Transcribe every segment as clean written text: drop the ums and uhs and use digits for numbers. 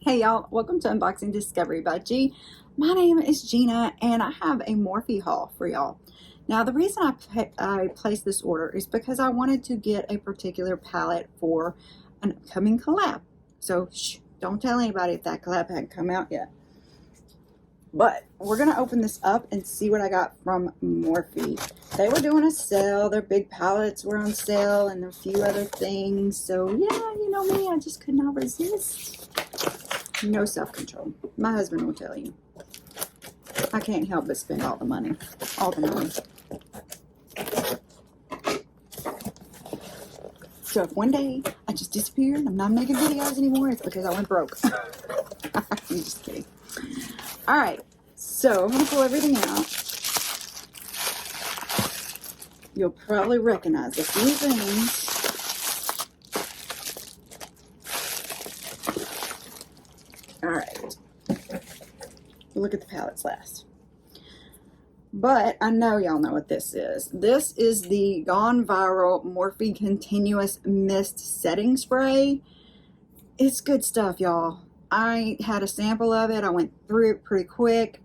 Hey y'all, welcome to Unboxing Discovery by G. My name is Gina and I have a Morphe haul for y'all. Now the reason I placed this order is because I wanted to get a particular palette for an upcoming collab. So shh, don't tell anybody if that collab hadn't come out yet. But we're going to open this up and see what I got from Morphe. They were doing a sale. Their big palettes were on sale and a few other things. So yeah, you know me, I just could not resist. No self-control. My husband will tell you. I can't help but spend all the money. All the money. So if one day I just disappeared and I'm not making videos anymore, it's because I went broke. I'm just kidding. Alright, so I'm going to pull everything out. You'll probably recognize a few things. Alright, we'll look at the palettes last. But I know y'all know what this is. This is the gone viral Morphe Continuous Mist Setting Spray. It's good stuff, y'all. I had a sample of it. I went through it pretty quick.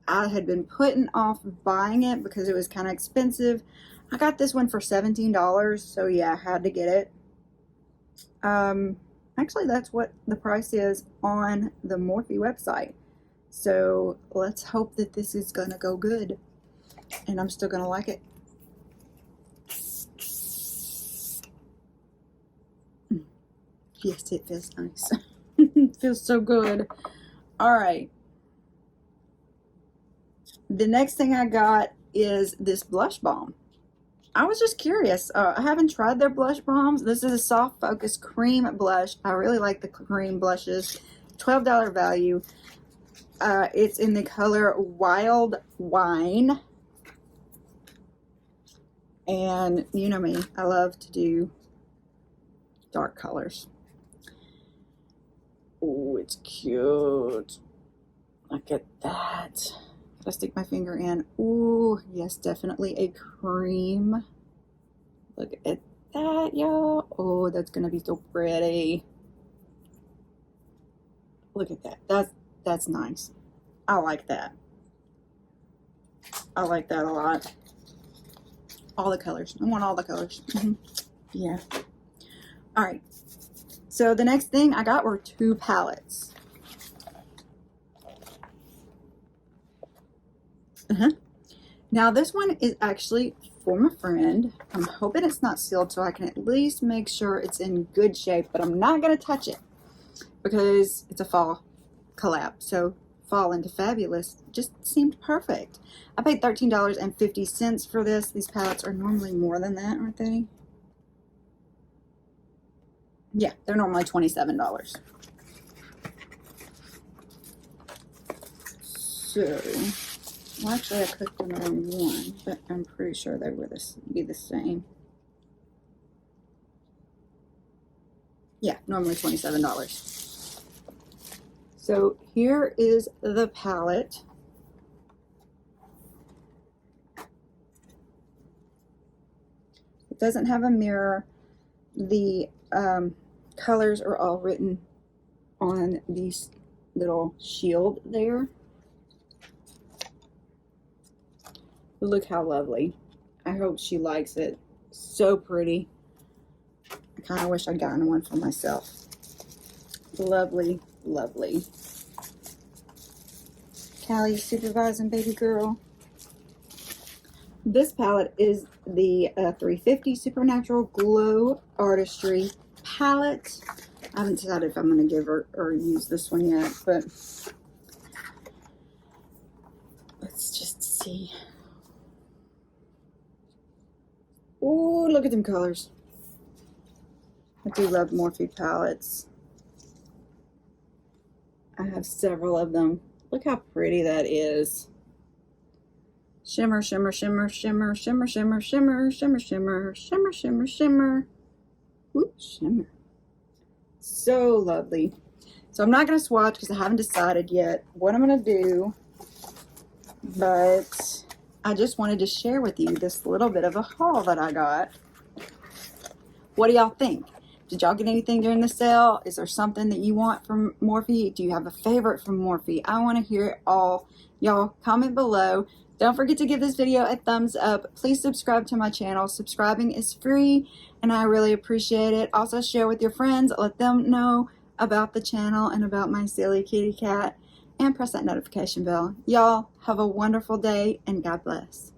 I had been putting off buying it because it was kind of expensive. I got this one for $17, so yeah, I had to get it. Actually, that's what the price is on the Morphe website. So let's hope that this is gonna go good and I'm still gonna like it. Yes, it feels nice. It feels so good. All right. The next thing I got is this blush balm. I was just curious. I haven't tried their blush balms. This is a soft focus cream blush. I really like the cream blushes. $12 value. It's in the color Wild Wine. And you know me, I love to do dark colors. Oh, it's cute. Look at that. Gotta stick my finger in. Ooh, yes, definitely a cream. Look at that, y'all. Oh, that's gonna be so pretty. Look at that. That's nice. I like that. I like that a lot. All the colors. I want all the colors. Yeah. All right. So the next thing I got were two palettes. Now this one is actually for my friend. I'm hoping it's not sealed so I can at least make sure it's in good shape, but I'm not going to touch it because it's a fall collab. So fall into fabulous just seemed perfect. I paid $13.50 for this. These palettes are normally more than that, aren't they? Yeah, they're normally $27. So, well, actually I clicked on the wrong one, but I'm pretty sure they would be the same. Yeah, normally $27. So here is the palette. It doesn't have a mirror. The colors are all written on this little shield there. Look how lovely. I hope she likes it. So pretty. I kind of wish I'd gotten one for myself. Lovely, lovely. Callie's supervising, baby girl. This palette is the 350 Supernatural Glow Artistry palette. I haven't decided if I'm going to give her or use this one yet, but let's just see. Oh, look at them colors. I do love Morphe palettes. I have several of them. Look how pretty that is. Shimmer, shimmer, shimmer, shimmer, shimmer, shimmer, shimmer, shimmer, shimmer, shimmer, shimmer, shimmer. Ooh, shimmer. So lovely. So I'm not going to swatch because I haven't decided yet what I'm going to do. But I just wanted to share with you this little bit of a haul that I got. What do y'all think? Did y'all get anything during the sale? Is there something that you want from Morphe? Do you have a favorite from Morphe? I want to hear it all. Y'all comment below. Don't forget to give this video a thumbs up. Please subscribe to my channel. Subscribing is free and I really appreciate it. Also share with your friends. Let them know about the channel and about my silly kitty cat. And press that notification bell. Y'all have a wonderful day and God bless.